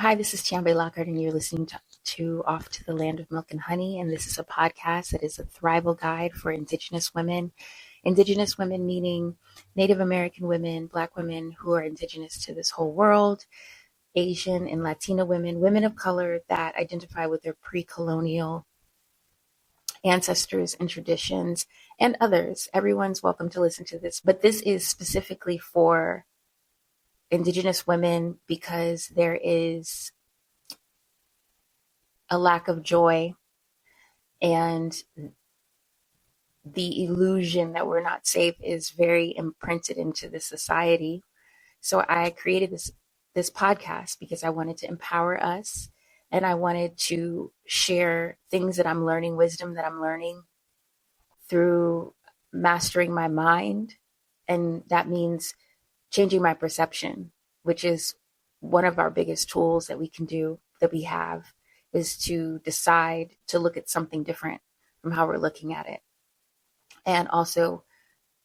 Hi, this is Tiambe Lockhart, and you're listening to Off to the Land of Milk and Honey. And this is a podcast that is a thrival guide for Indigenous women. Indigenous women meaning Native American women, Black women who are indigenous to this whole world, Asian and Latina women, women of color that identify with their pre-colonial ancestors and traditions, and others. Everyone's welcome to listen to this, but this is specifically for Indigenous women because there is a lack of joy and the illusion that we're not safe is very imprinted into the society. So I created this podcast because I wanted to empower us, and I wanted to share things that I'm learning, wisdom that I'm learning through mastering my mind. And that means changing my perception, which is one of our biggest tools that we can do, that we have, is to decide to look at something different from how we're looking at it. And also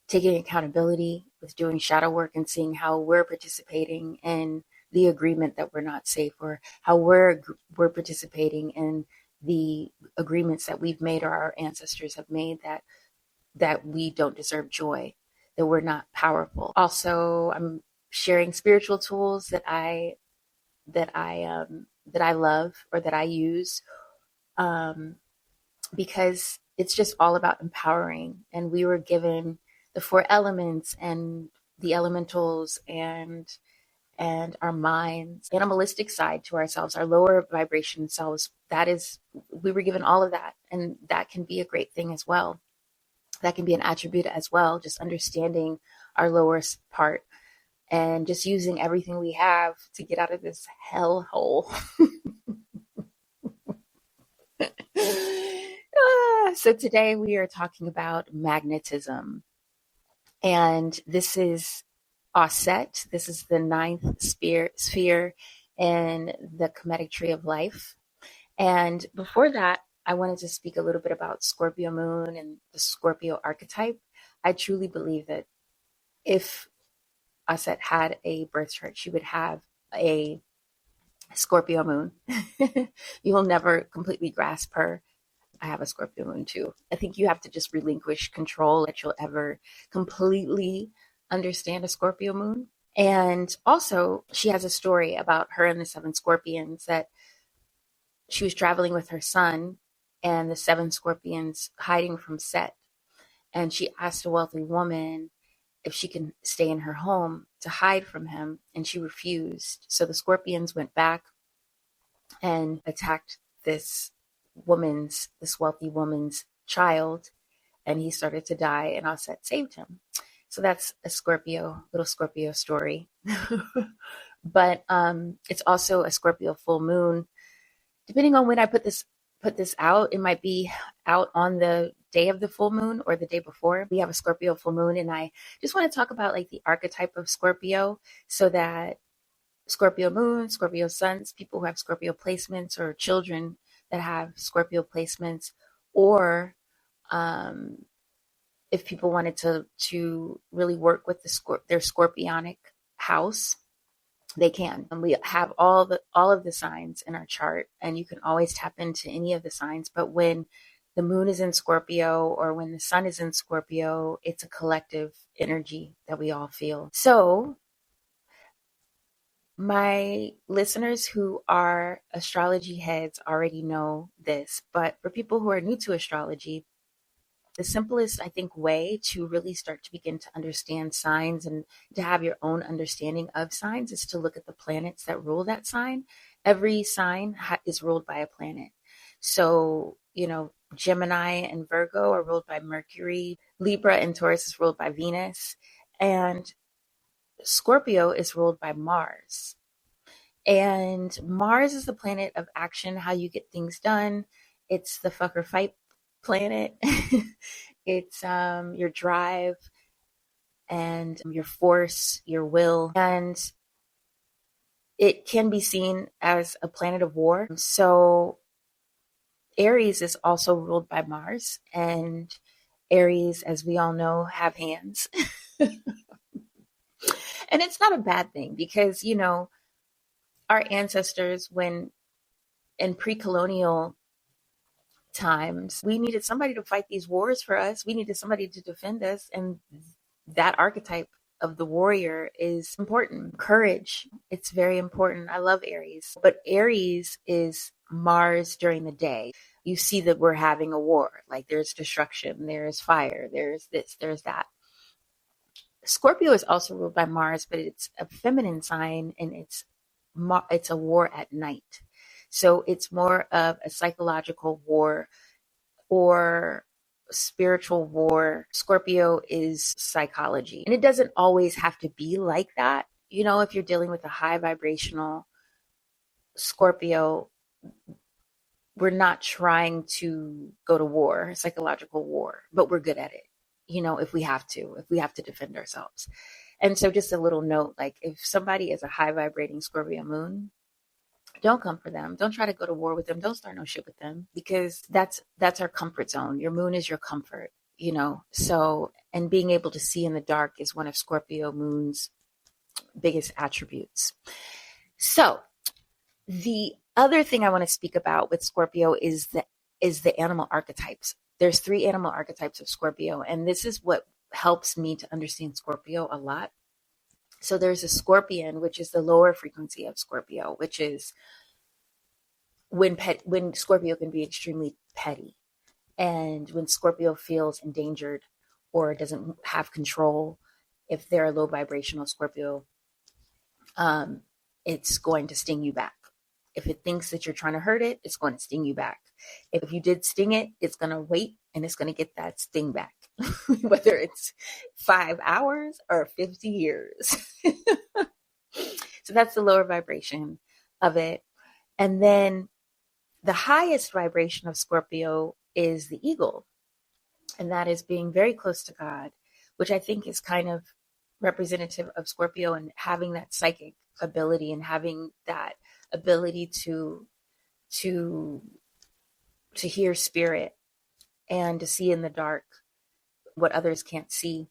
taking accountability with doing shadow work and seeing how we're participating in the agreement that we're not safe, or how we're participating in the agreements that we've made or our ancestors have made that we don't deserve joy, that we're not powerful. Also, I'm sharing spiritual tools that I love or that I use, because it's just all about empowering. And we were given the 4 elements and the elementals and our minds, animalistic side to ourselves, our lower vibration selves. We were given all of that. And that can be a great thing as well. That can be an attribute as well, just understanding our lower part and just using everything we have to get out of this hellhole. So today we are talking about magnetism. And this is Auset. This is the 9th sphere in the Kemetic Tree of LIfe. And before that, I wanted to speak a little bit about Scorpio moon and the Scorpio archetype. I truly believe that if Auset had a birth chart, she would have a Scorpio moon. You will never completely grasp her. I have a Scorpio moon too. I think you have to just relinquish control that you'll ever completely understand a Scorpio moon. And also, she has a story about her and the 7 scorpions, that she was traveling with her son and the 7 scorpions hiding from Set. And she asked a wealthy woman if she can stay in her home to hide from him, and she refused. So the scorpions went back and attacked this wealthy woman's child, and he started to die, and Auset saved him. So that's a little Scorpio story. But it's also a Scorpio full moon. Depending on when I put this out, it might be out on the day of the full moon or the day before. We have a Scorpio full moon, and I just want to talk about like the archetype of Scorpio, so that Scorpio moon, Scorpio suns, people who have Scorpio placements, or children that have Scorpio placements, or if people wanted to really work with their Scorpionic house, they can. And we have all of the signs in our chart, and you can always tap into any of the signs. But when the moon is in Scorpio, or when the sun is in Scorpio, it's a collective energy that we all feel. So my listeners who are astrology heads already know this, but for people who are new to astrology, the simplest, I think, way to really start to begin to understand signs and to have your own understanding of signs is to look at the planets that rule that sign. Every sign is ruled by a planet. So, Gemini and Virgo are ruled by Mercury. Libra and Taurus is ruled by Venus. And Scorpio is ruled by Mars. And Mars is the planet of action, how you get things done. It's the fuck or fight planet. It's your drive and your force, your will. And it can be seen as a planet of war. So Aries is also ruled by Mars. And Aries, as we all know, have hands. And it's not a bad thing because, our ancestors, when in pre-colonial times, we needed somebody to fight these wars for us. We needed somebody to defend us. And that archetype of the warrior is important. Courage, it's very important. I love Aries, but Aries is Mars during the day. You see that we're having a war, like there's destruction, there's fire, there's this, there's that. Scorpio is also ruled by Mars, but it's a feminine sign, and it's a war at night. So it's more of a psychological war or spiritual war. Scorpio is psychology, and it doesn't always have to be like that. You know, if you're dealing with a high vibrational Scorpio, we're not trying to go to war, psychological war, but we're good at it. You know, if we have to defend ourselves. And so just a little note, like if somebody is a high vibrating Scorpio moon, don't come for them. Don't try to go to war with them. Don't start no shit with them, because that's our comfort zone. Your moon is your comfort, you know? So, and being able to see in the dark is one of Scorpio moon's biggest attributes. So the other thing I want to speak about with Scorpio is the animal archetypes. There's 3 animal archetypes of Scorpio, and this is what helps me to understand Scorpio a lot. So there's a scorpion, which is the lower frequency of Scorpio, which is when Scorpio can be extremely petty. And when Scorpio feels endangered or doesn't have control, if they're a low vibrational Scorpio, it's going to sting you back. If it thinks that you're trying to hurt it, it's going to sting you back. If you did sting it, it's going to wait and it's going to get that sting back, whether it's 5 hours or 50 years. So that's the lower vibration of it. And then the highest vibration of Scorpio is the eagle. And that is being very close to God, which I think is kind of representative of Scorpio, and having that psychic ability and having that ability to hear spirit and to see in the dark what others can't see.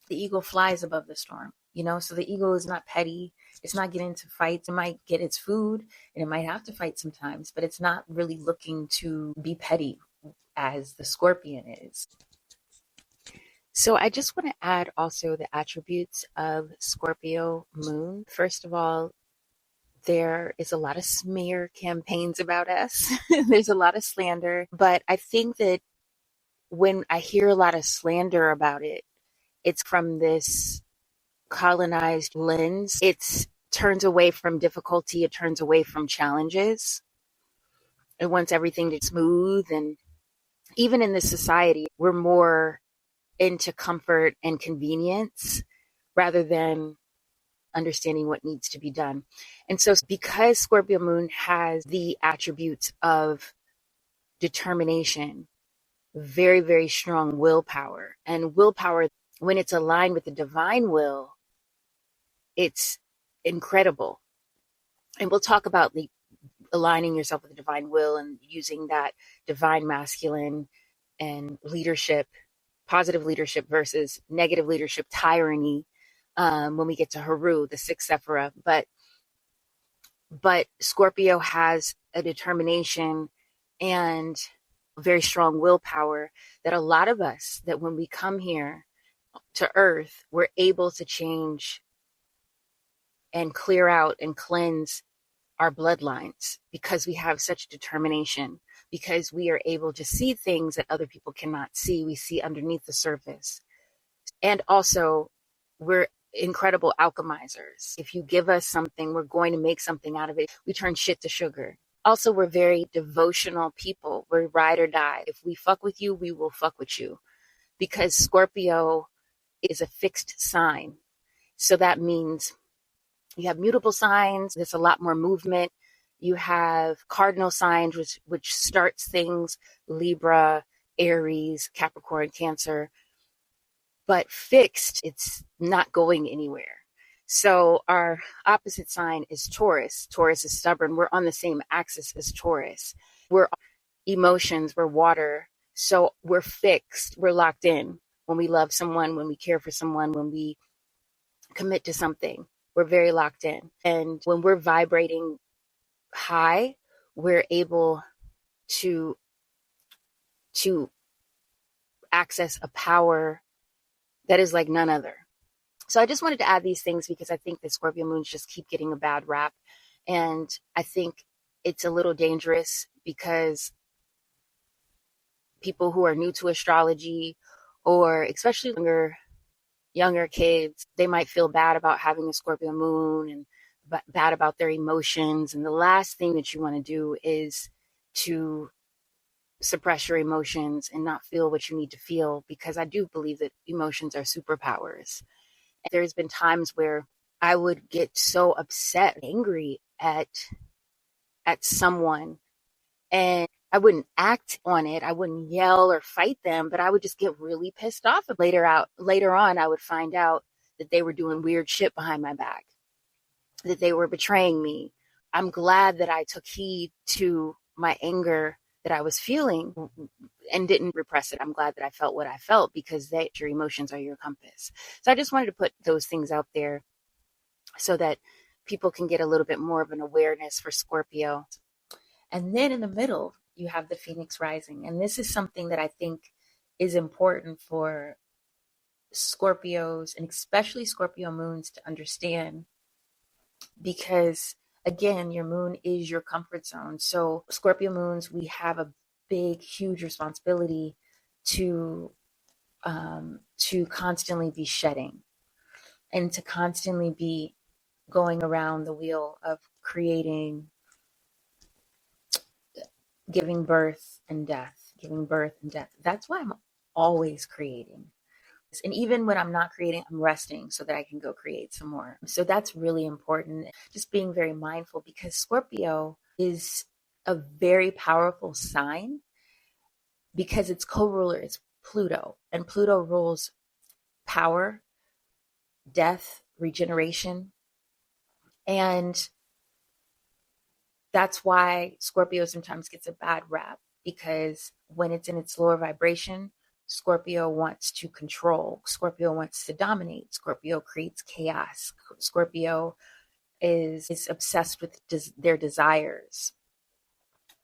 The eagle flies above the storm, you know, so the eagle is not petty. It's not getting into fights. It might get its food and it might have to fight sometimes, but it's not really looking to be petty as the scorpion is. So I just want to add also the attributes of Scorpio moon. First of all, there is a lot of smear campaigns about us. There's a lot of slander, but I think that when I hear a lot of slander about it, it's from this colonized lens. It turns away from difficulty. It turns away from challenges. It wants everything to be smooth. And even in this society, we're more into comfort and convenience rather than understanding what needs to be done. And so because Scorpio moon has the attributes of determination, very, very strong willpower, and willpower, when it's aligned with the divine will, it's incredible. And we'll talk about the aligning yourself with the divine will and using that divine masculine and leadership, positive leadership versus negative leadership, tyranny, when we get to Haru, the 6th Sephirah. But Scorpio has a determination and very strong willpower that a lot of us, that when we come here to Earth, we're able to change and clear out and cleanse our bloodlines because we have such determination, because we are able to see things that other people cannot see. We see underneath the surface. And also, we're incredible alchemizers. If you give us something, we're going to make something out of it. We turn shit to sugar. Also, we're very devotional people. We're ride or die. If we fuck with you, we will fuck with you. Because Scorpio is a fixed sign. So that means you have mutable signs. There's a lot more movement. You have cardinal signs, which starts things, Libra, Aries, Capricorn, Cancer. But fixed, it's not going anywhere. So our opposite sign is Taurus. Taurus is stubborn. We're on the same axis as Taurus. We're emotions, we're water. So we're fixed. We're locked in. When we love someone, when we care for someone, when we commit to something, we're very locked in. And when we're vibrating high, we're able to access a power that is like none other. So I just wanted to add these things because I think that Scorpio moons just keep getting a bad rap. And I think it's a little dangerous because people who are new to astrology, or especially younger kids, they might feel bad about having a Scorpio moon and bad about their emotions. And the last thing that you want to do is to suppress your emotions and not feel what you need to feel, because I do believe that emotions are superpowers. And there's been times where I would get so upset, angry at someone, and I wouldn't act on it. I wouldn't yell or fight them, but I would just get really pissed off. Later on, I would find out that they were doing weird shit behind my back, that they were betraying me. I'm glad that I took heed to my anger that I was feeling and didn't repress it. I'm glad that I felt what I felt, because your emotions are your compass. So I just wanted to put those things out there so that people can get a little bit more of an awareness for Scorpio. And then in the middle, you have the Phoenix rising. And this is something that I think is important for Scorpios, and especially Scorpio moons, to understand, because again, your moon is your comfort zone. So Scorpio moons, we have a big, huge responsibility to constantly be shedding and to constantly be going around the wheel of creating, giving birth and death, giving birth and death. That's why I'm always creating. And even when I'm not creating, I'm resting so that I can go create some more. So that's really important. Just being very mindful, because Scorpio is a very powerful sign because its co-ruler is Pluto, and Pluto rules power, death, regeneration. And that's why Scorpio sometimes gets a bad rap, because when it's in its lower vibration, Scorpio wants to control. Scorpio wants to dominate. Scorpio creates chaos. Scorpio is obsessed with their desires.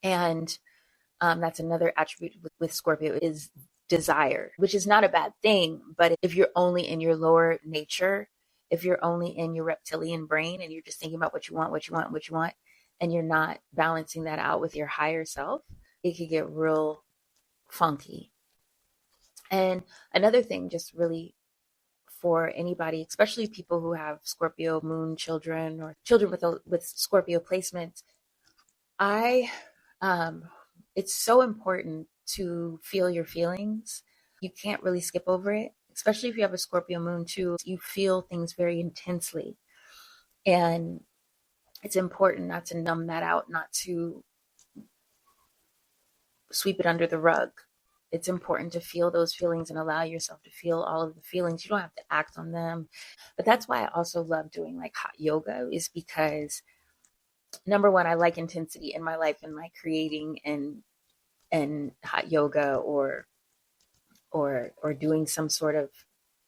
And that's another attribute with Scorpio, is desire, which is not a bad thing. But if you're only in your lower nature, if you're only in your reptilian brain and you're just thinking about what you want, and you're not balancing that out with your higher self, it could get real funky. And another thing, just really for anybody, especially people who have Scorpio moon children or children with Scorpio placements, it's so important to feel your feelings. You can't really skip over it, especially if you have a Scorpio moon too. You feel things very intensely, and it's important not to numb that out, not to sweep it under the rug. It's important to feel those feelings and allow yourself to feel all of the feelings. You don't have to act on them. But that's why I also love doing like hot yoga, is because number one, I like intensity in my life, and like creating and hot yoga or doing some sort of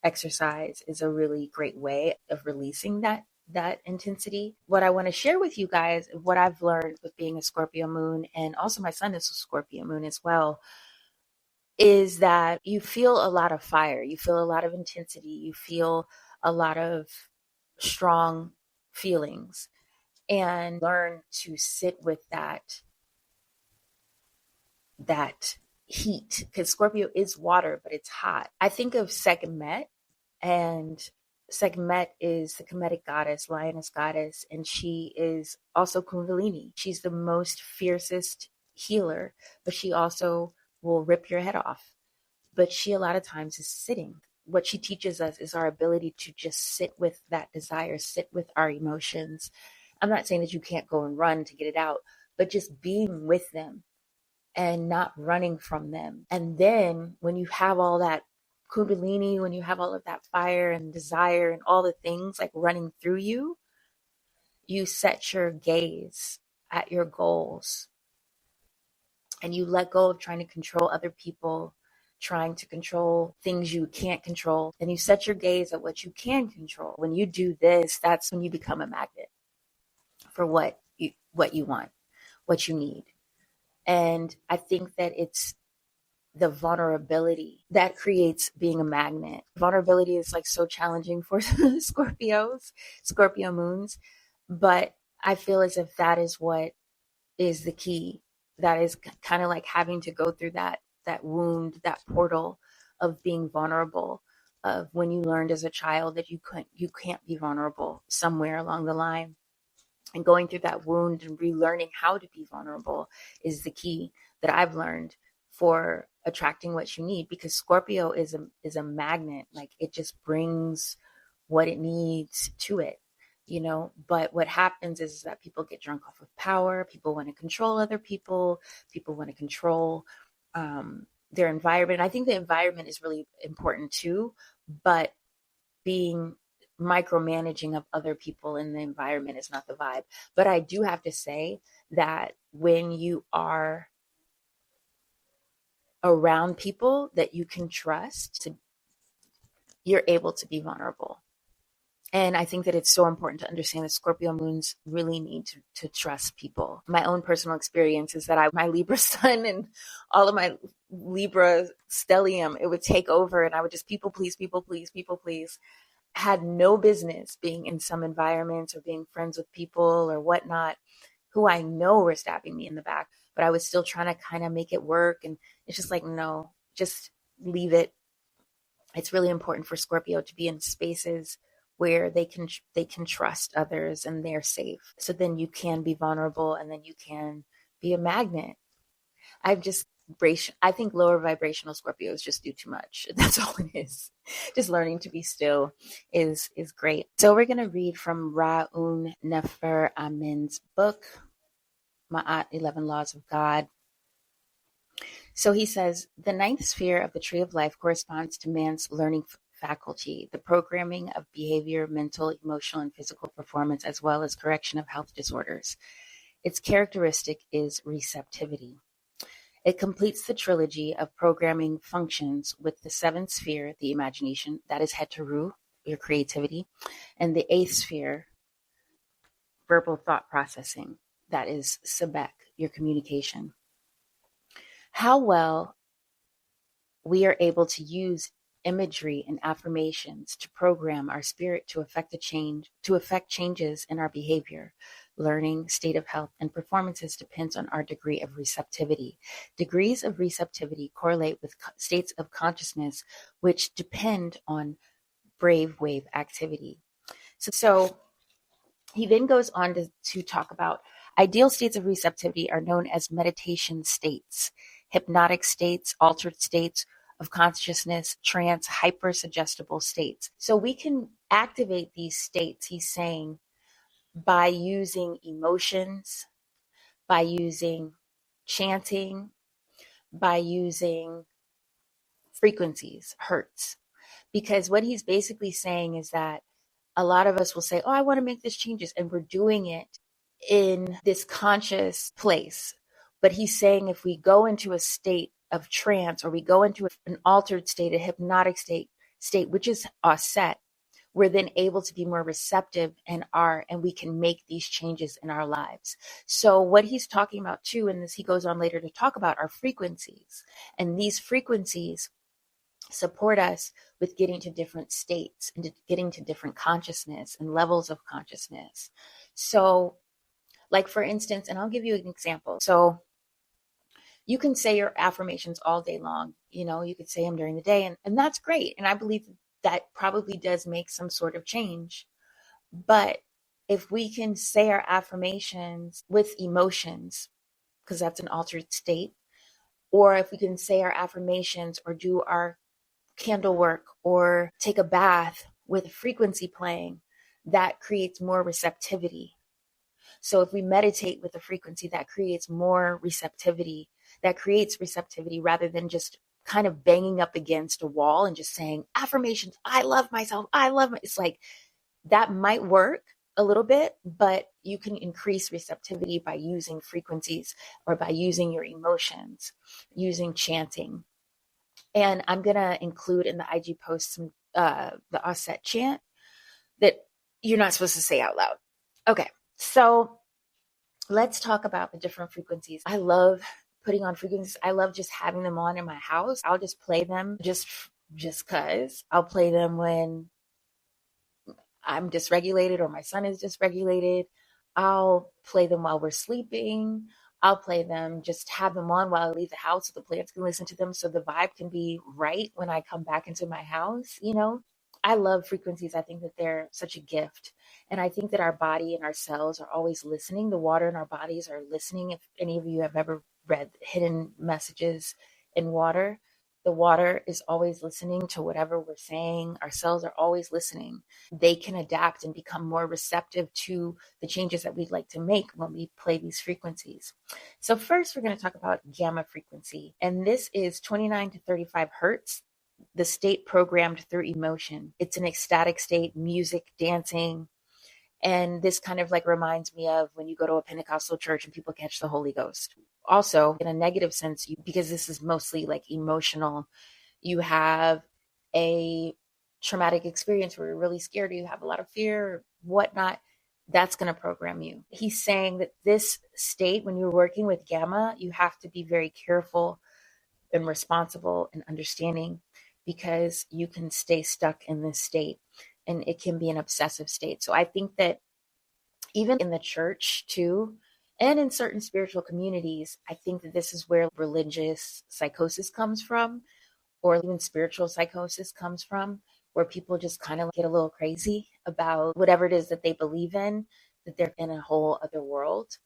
exercise is a really great way of releasing that intensity. What I want to share with you guys, what I've learned with being a Scorpio moon, and also my son is a Scorpio moon as well, is that you feel a lot of fire, you feel a lot of intensity, you feel a lot of strong feelings, and learn to sit with that heat, because Scorpio is water, but it's hot. I think of Sekhmet, and Sekhmet is the Kemetic goddess, lioness goddess, and she is also Kundalini. She's the most fiercest healer, but she also will rip your head off. But she a lot of times is sitting. What she teaches us is our ability to just sit with that desire, sit with our emotions. I'm not saying that you can't go and run to get it out, but just being with them and not running from them. And then when you have all that Kundalini, when you have all of that fire and desire and all the things like running through you, you set your gaze at your goals, and you let go of trying to control other people trying to control things you can't control, and you set your gaze at what you can control. When you do this, that's when you become a magnet for what you want, what you need. And I think that it's the vulnerability that creates being a magnet. Vulnerability is like so challenging for Scorpio moons, but I feel as if that is what is the key. That is kind of like having to go through that wound, that portal of being vulnerable, of when you learned as a child that you can't be vulnerable somewhere along the line. And going through that wound and relearning how to be vulnerable is the key that I've learned for attracting what you need, because Scorpio is a magnet. Like, it just brings what it needs to it, but what happens is that people get drunk off of power. People want to control other people. People want to control their environment. I think the environment is really important too, but being micromanaging of other people in the environment is not the vibe. But I do have to say that when you are around people that you can trust, you're able to be vulnerable. And I think that it's so important to understand that Scorpio moons really need to trust people. My own personal experience is that my Libra sun and all of my Libra stellium, it would take over, and I would just people please, people please, people please. Had no business being in some environments or being friends with people or whatnot who I know were stabbing me in the back, but I was still trying to kind of make it work. And it's just like, no, just leave it. It's really important for Scorpio to be in spaces where they can trust others and they're safe. So then you can be vulnerable, and then you can be a magnet. I think lower vibrational Scorpios just do too much. That's all it is. Just learning to be still is great. So we're going to read from Ra'un Nefer Amin's book, Ma'at 11 Laws of God. So he says, the ninth sphere of the Tree of Life corresponds to man's learning faculty, the programming of behavior, mental, emotional, and physical performance, as well as correction of health disorders. Its characteristic is receptivity. It completes the trilogy of programming functions with the seventh sphere, the imagination, that is Heteru, your creativity, and the eighth sphere, verbal thought processing, that is Sebek, your communication. How well we are able to use imagery and affirmations to program our spirit to affect changes in our behavior, learning, state of health, and performances depends on our degree of receptivity. Degrees of receptivity correlate with states of consciousness which depend on brave wave activity. So he then goes on to talk about ideal states of receptivity are known as meditation states, hypnotic states, altered states of consciousness, trance, hyper-suggestible states. So we can activate these states, he's saying, by using emotions, by using chanting, by using frequencies, hertz. Because what he's basically saying is that a lot of us will say, oh, I want to make these changes, and we're doing it in this conscious place. But he's saying if we go into a state of trance, or we go into an altered state, a hypnotic state, which is Auset, we're then able to be more receptive and we can make these changes in our lives. So what he's talking about too, and this he goes on later to talk about, are frequencies. And these frequencies support us with getting to different states and getting to different consciousness and levels of consciousness. So, like for instance, and I'll give you an example. So you can say your affirmations all day long. You could say them during the day, and that's great. And I believe that probably does make some sort of change. But if we can say our affirmations with emotions, because that's an altered state, or if we can say our affirmations or do our candle work or take a bath with a frequency playing, that creates more receptivity. So if we meditate with a frequency, that creates more receptivity. That creates receptivity rather than just kind of banging up against a wall and just saying affirmations. I love myself. It's like that might work a little bit, but you can increase receptivity by using frequencies or by using your emotions, using chanting, And I'm going to include in the IG post some the Auset chant that you're not supposed to say out loud. Okay, so let's talk about the different frequencies. I love putting on frequencies. I love just having them on in my house. I'll just play them just cuz. I'll play them when I'm dysregulated or my son is dysregulated. I'll play them while we're sleeping. I'll play them, just have them on while I leave the house so the plants can listen to them so the vibe can be right when I come back into my house, you know? I love frequencies. I think that they're such a gift. And I think that our body and our cells are always listening. The water in our bodies are listening. If any of you have ever read Hidden Messages in Water, the water is always listening to whatever we're saying. Our cells are always listening. They can adapt and become more receptive to the changes that we'd like to make when we play these frequencies. So first, we're going to talk about gamma frequency. And this is 29 to 35 hertz, the state programmed through emotion. It's an ecstatic state, music, dancing. And this kind of like reminds me of when you go to a Pentecostal church and people catch the Holy Ghost. Also, in a negative sense, because this is mostly like emotional, you have a traumatic experience where you're really scared, or you have a lot of fear, or whatnot, that's going to program you. He's saying that this state, when you're working with gamma, you have to be very careful and responsible and understanding, because you can stay stuck in this state and it can be an obsessive state. So I think that even in the church too, and in certain spiritual communities, I think that this is where religious psychosis comes from, or even spiritual psychosis comes from, where people just kind of get a little crazy about whatever it is that they believe in, that they're in a whole other world.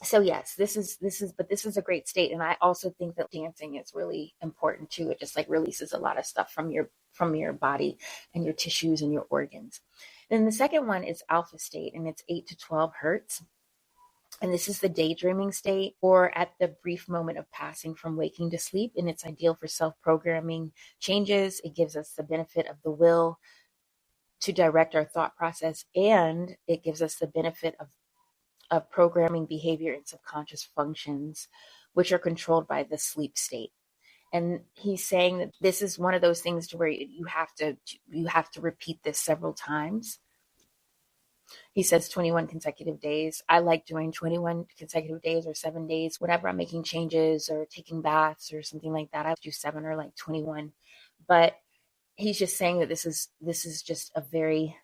So yes, this is a great state. And I also think that dancing is really important too. It just like releases a lot of stuff from your body and your tissues and your organs. Then the second one is alpha state, and it's 8 to 12 hertz. And this is the daydreaming state, or at the brief moment of passing from waking to sleep. And it's ideal for self-programming changes. It gives us the benefit of the will to direct our thought process, and it gives us the benefit of programming behavior and subconscious functions, which are controlled by the sleep state. And he's saying that this is one of those things to where you have to repeat this several times. He says 21 consecutive days. I like doing 21 consecutive days or 7 days. Whenever I'm making changes or taking baths or something like that, I do 7 or like 21. But he's just saying that this is just a very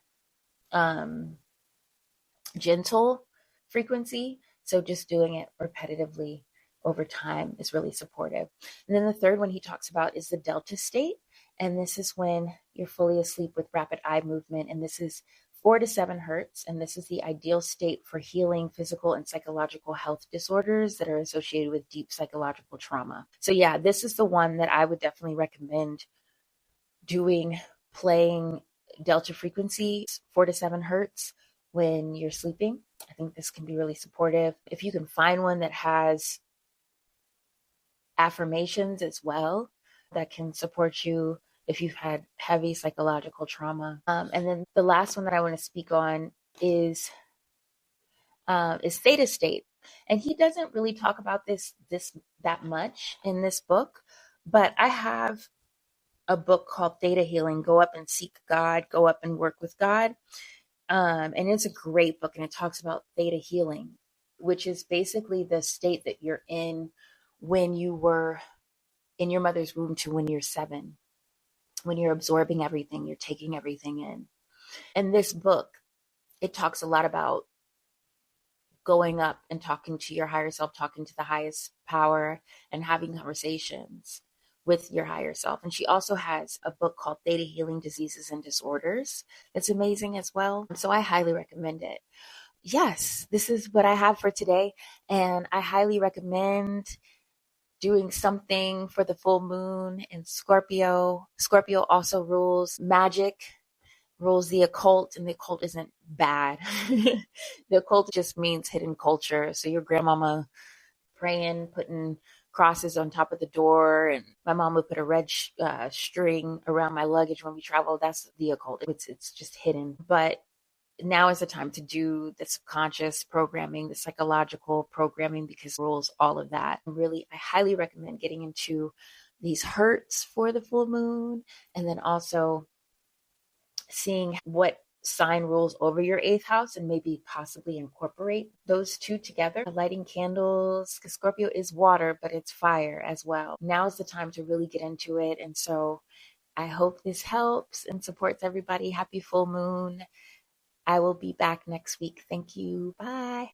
gentle frequency. So just doing it repetitively over time is really supportive. And then the third one he talks about is the delta state. And this is when you're fully asleep with rapid eye movement. And this is 4 to 7 hertz. And this is the ideal state for healing physical and psychological health disorders that are associated with deep psychological trauma. So yeah, this is the one that I would definitely recommend playing delta frequency, 4 to 7 hertz when you're sleeping. I think this can be really supportive. If you can find one that has affirmations as well, that can support you if you've had heavy psychological trauma. And then the last one that I want to speak on is theta state. And he doesn't really talk about this that much in this book, but I have a book called Theta Healing, Go Up and Seek God, Go Up and Work with God. And it's a great book, and it talks about theta healing, which is basically the state that you're in when you were in your mother's womb to when you're 7, when you're absorbing everything, you're taking everything in. And this book, it talks a lot about going up and talking to your higher self, talking to the highest power, and having conversations with your higher self. And she also has a book called Theta Healing Diseases and Disorders. It's amazing as well. So I highly recommend it. Yes, this is what I have for today. And I highly recommend doing something for the full moon in Scorpio. Scorpio also rules magic, rules the occult, and the occult isn't bad. The occult just means hidden culture. So your grandmama praying, putting crosses on top of the door, and my mom would put a red string around my luggage when we travel. That's the occult. It's just hidden. But now is the time to do the subconscious programming, the psychological programming, because rules all of that. Really, I highly recommend getting into these hertz for the full moon, and then also seeing what sign rules over your eighth house and maybe possibly incorporate those two together. Lighting candles, because Scorpio is water, but it's fire as well. Now is the time to really get into it. And so I hope this helps and supports everybody. Happy full moon. I will be back next week. Thank you. Bye.